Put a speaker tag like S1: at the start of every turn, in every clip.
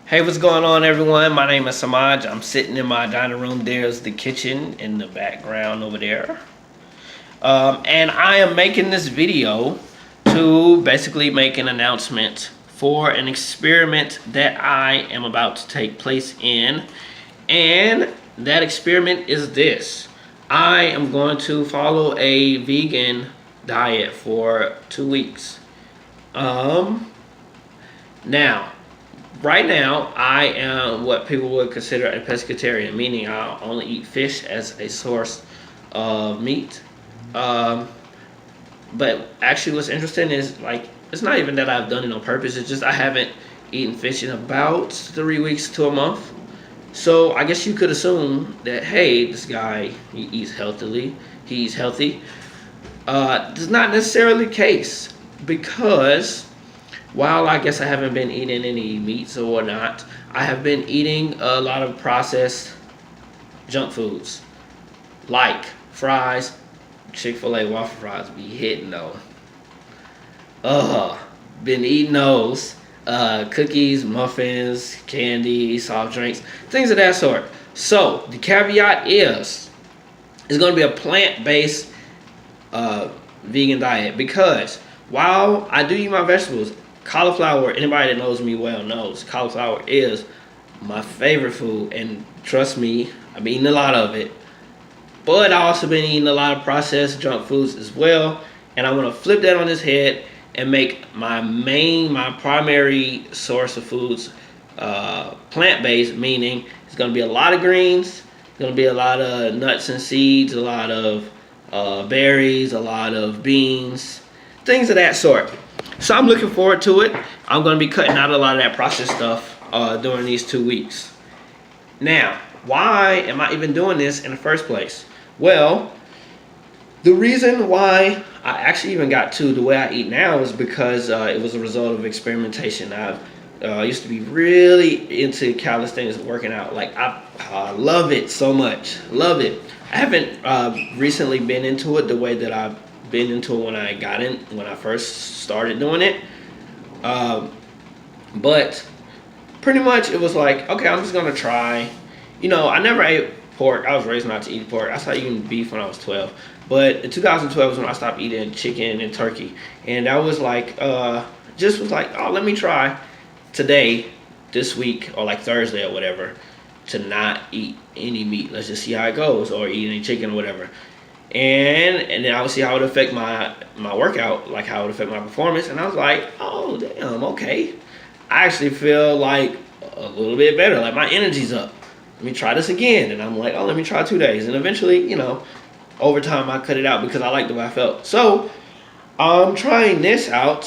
S1: Hey, what's going on, everyone? My name is Samaj. I'm sitting in my dining room. There's the kitchen in the background over there. And I am making this video to basically make an announcement for an experiment that I am about to take place in. And that experiment is this. I am going to follow a vegan diet for 2 weeks. Now, right now, I am what people would consider a pescatarian, meaning I only eat fish as a source of meat. Um, but actually, what's interesting is like it's not even that I've done it on purpose. It's just I haven't eaten fish in about 3 weeks to a month. So I guess you could assume that hey, this guy he eats healthily. He's healthy. It's not necessarily the case because while I guess I haven't been eating any meats or whatnot, I have been eating a lot of processed junk foods like fries. Chick-fil-A waffle fries be hitting though. Been eating those. Cookies, muffins, candy, soft drinks, things of that sort. So the caveat is it's going to be a plant-based vegan diet because while I do eat my vegetables, cauliflower, anybody that knows me well knows cauliflower is my favorite food, and trust me, I've eaten a lot of it. But I also been eating a lot of processed junk foods as well, and I'm gonna flip that on its head and make my primary source of foods plant-based, meaning it's gonna be a lot of greens, gonna be a lot of nuts and seeds, a lot of berries, a lot of beans, things of that sort. So I'm looking forward to it. I'm going to be cutting out a lot of that processed stuff during these 2 weeks. Now, why am I even doing this in the first place? Well, the reason why I actually even got to the way I eat now is because it was a result of experimentation. I used to be really into calisthenics, working out. Like I love it so much, love it. I haven't recently been into it the way that I've been into it when I first started doing it. But pretty much it was like, okay, I'm just gonna try. I never ate pork. I was raised not to eat pork. I started eating beef when I was 12. But in 2012 was when I stopped eating chicken and turkey. And that was like, just was like, oh, let me try today, this week, or like Thursday or whatever, to not eat any meat. Let's just see how it goes, or eat any chicken or whatever. And then I would see how it would affect my workout, like how it would affect my performance. And I was like, oh damn, okay. I actually feel like a little bit better, like my energy's up. Let me try this again. And I'm like, oh, let me try 2 days. And eventually, over time I cut it out because I liked the way I felt. So I'm trying this out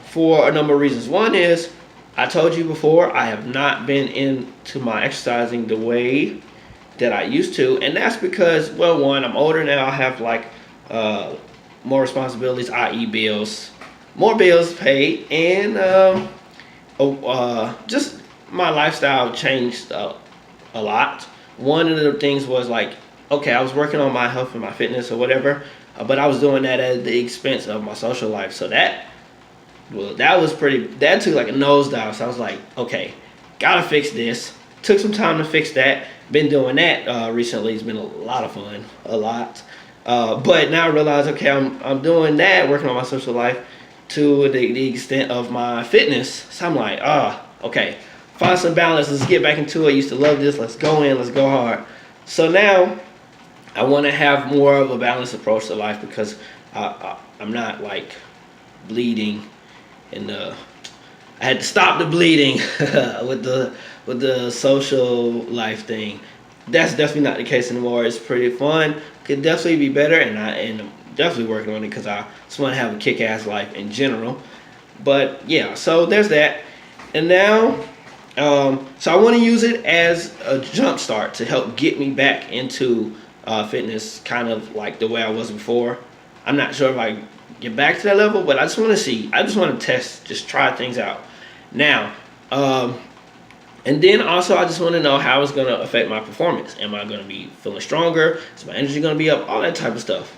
S1: for a number of reasons. One is, I told you before, I have not been into my exercising the way that I used to, and that's because, well, one, I'm older now. I have like more responsibilities, i.e., bills, more bills paid, and just my lifestyle changed a lot. One of the things was like, okay, I was working on my health and my fitness or whatever, but I was doing that at the expense of my social life. So that took like a nosedive. So I was like, okay, gotta fix this. Took some time to fix that. Been doing that recently. It's been a lot of fun, a lot. But now I realize, okay, I'm doing that, working on my social life to the extent of my fitness. So I'm like, okay, find some balance. Let's get back into it. I used to love this. Let's go in. Let's go hard. So now I want to have more of a balanced approach to life because I'm not like bleeding, and I had to stop the bleeding with the social life thing. That's definitely not the case anymore. It's pretty fun. Could definitely be better, and I'm definitely working on it because I just want to have a kick-ass life in general. But yeah, so there's that. And now, so I want to use it as a jump start to help get me back into fitness, kind of like the way I was before. I'm not sure if I get back to that level, but I just want to see. I just want to test, just try things out. Now, and then also I just want to know how it's going to affect my performance. Am I going to be feeling stronger? Is my energy going to be up? All that type of stuff.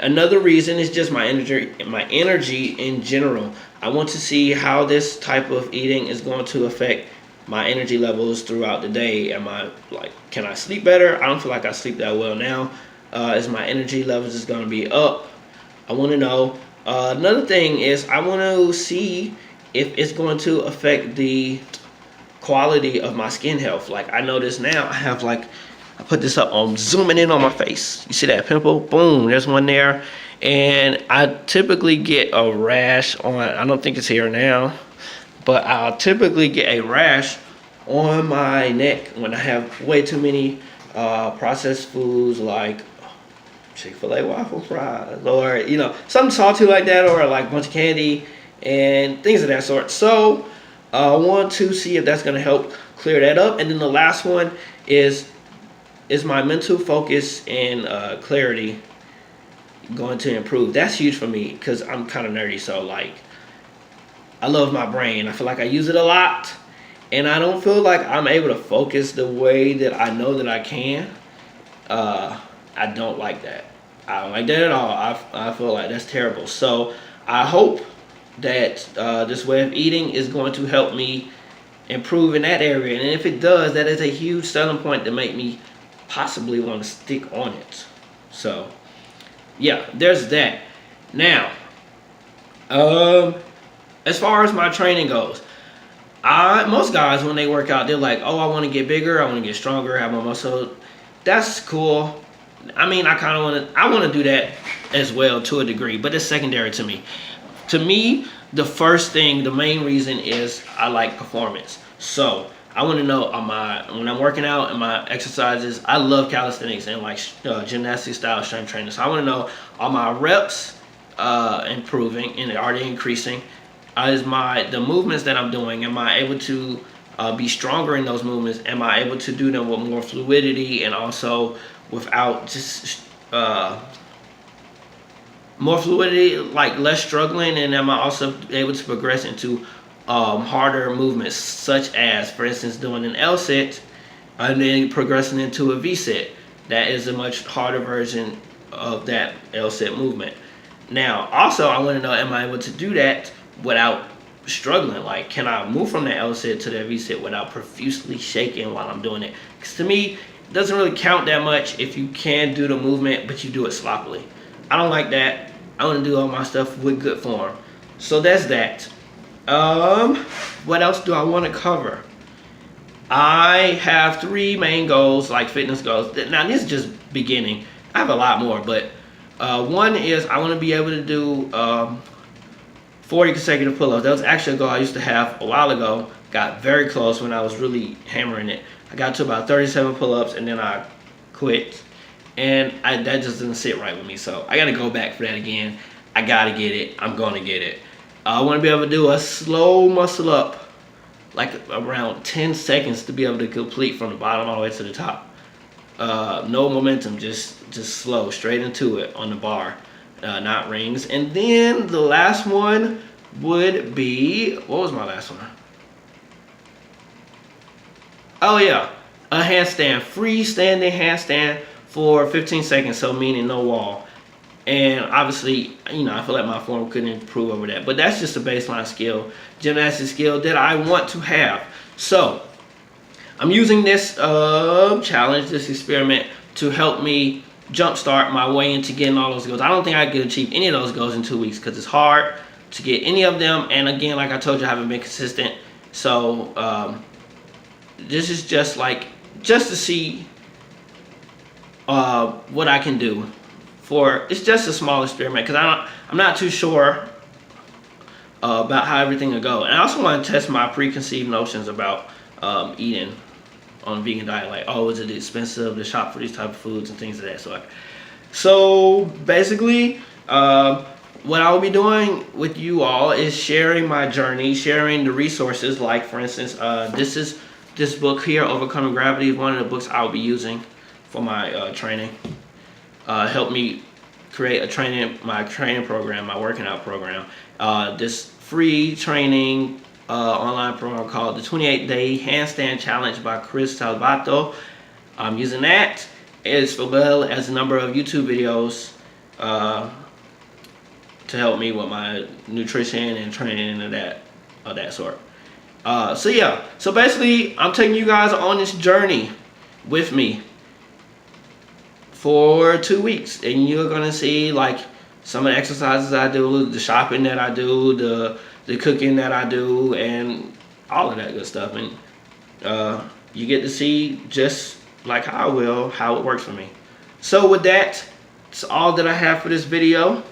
S1: Another reason is just my energy in general. I want to see how this type of eating is going to affect my energy levels throughout the day. Can I sleep better? I don't feel like I sleep that well now. Is my energy levels is going to be up? I want to know. Another thing is I want to see if it's going to affect the quality of my skin health. Like I notice now I have I put this up, I'm zooming in on my face. You see that pimple? Boom, there's one there. And I typically get a rash on, I don't think it's here now, but I'll typically get a rash on my neck when I have way too many processed foods like Chick-fil-A waffle fries, or something salty like that, or like a bunch of candy and things of that sort. So I want to see if that's going to help clear that up. And then the last one is my mental focus and clarity going to improve? That's huge for me because I'm kind of nerdy. So I love my brain. I feel like I use it a lot, and I don't feel like I'm able to focus the way that I know that I can. I don't like that. I don't like that at all. I feel like that's terrible. So I hope that this way of eating is going to help me improve in that area. And if it does, that is a huge selling point to make me possibly want to stick on it. So yeah, there's that. Now, as far as my training goes, most guys when they work out, they're like, oh, I want to get bigger, I want to get stronger, have more muscle. That's cool. I mean, I want to do that as well to a degree, but it's secondary to me. To me, the main reason is I like performance. So I want to know when I'm working out and my exercises, I love calisthenics and gymnastic style strength training. So I want to know, are my reps improving and are they increasing? The movements that I'm doing, am I able to be stronger in those movements? Am I able to do them with more fluidity and also without just more fluidity, like less struggling? And am I also able to progress into harder movements, such as, for instance, doing an L sit and then progressing into a V sit? That is a much harder version of that L sit movement. Now, also, I want to know, am I able to do that without struggling? Like, can I move from the L sit to the V sit without profusely shaking while I'm doing it? Because to me, it doesn't really count that much if you can do the movement, but you do it sloppily. I don't like that. I want to do all my stuff with good form. So that's that. What else do I want to cover? I have 3 main goals, like fitness goals. Now, this is just beginning. I have a lot more, but one is I want to be able to do 40 consecutive pull-ups. That was actually a goal I used to have a while ago. Got very close when I was really hammering it. I got to about 37 pull-ups, and then I quit. And that just doesn't sit right with me, so I got to go back for that again. I got to get it. I'm going to get it. I want to be able to do a slow muscle up, like around 10 seconds to be able to complete from the bottom all the way to the top. No momentum, just slow, straight into it on the bar, not rings. And then the last one would be, what was my last one? Oh yeah, a handstand, freestanding handstand for 15 seconds, so meaning no wall. And obviously, I feel like my form could improve over that. But that's just a baseline skill, gymnastic skill that I want to have. So I'm using this challenge, this experiment, to help me jumpstart my way into getting all those goals. I don't think I could achieve any of those goals in 2 weeks because it's hard to get any of them. And again, like I told you, I haven't been consistent. So this is just to see what I can do. It's just a small experiment because I'm not too sure about how everything will go. And I also want to test my preconceived notions about eating on a vegan diet. Like, oh, is it expensive to shop for these type of foods and things of that sort. So basically, what I will be doing with you all is sharing my journey, sharing the resources. Like, for instance, this book here, Overcoming Gravity, is one of the books I will be using for my training. Help me create my training program, my working out program. This free training online program called the 28-Day Handstand Challenge by Chris Salvato. I'm using that, as well as a number of YouTube videos to help me with my nutrition and training and that sort. So yeah, so basically I'm taking you guys on this journey with me for 2 weeks, and you're gonna see like some of the exercises I do, the shopping that I do, the cooking that I do, and all of that good stuff. And you get to see just like how I will, how it works for me. So with that, it's all that I have for this video.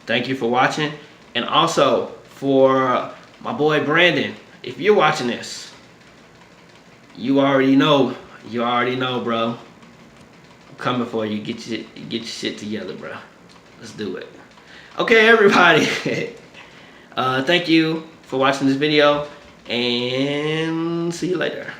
S1: Thank you for watching, and also for my boy Brandon, if you're watching this, you already know, bro. I'm coming for you. Get your shit together, bro. Let's do it. Okay, everybody. Thank you for watching this video, and see you later.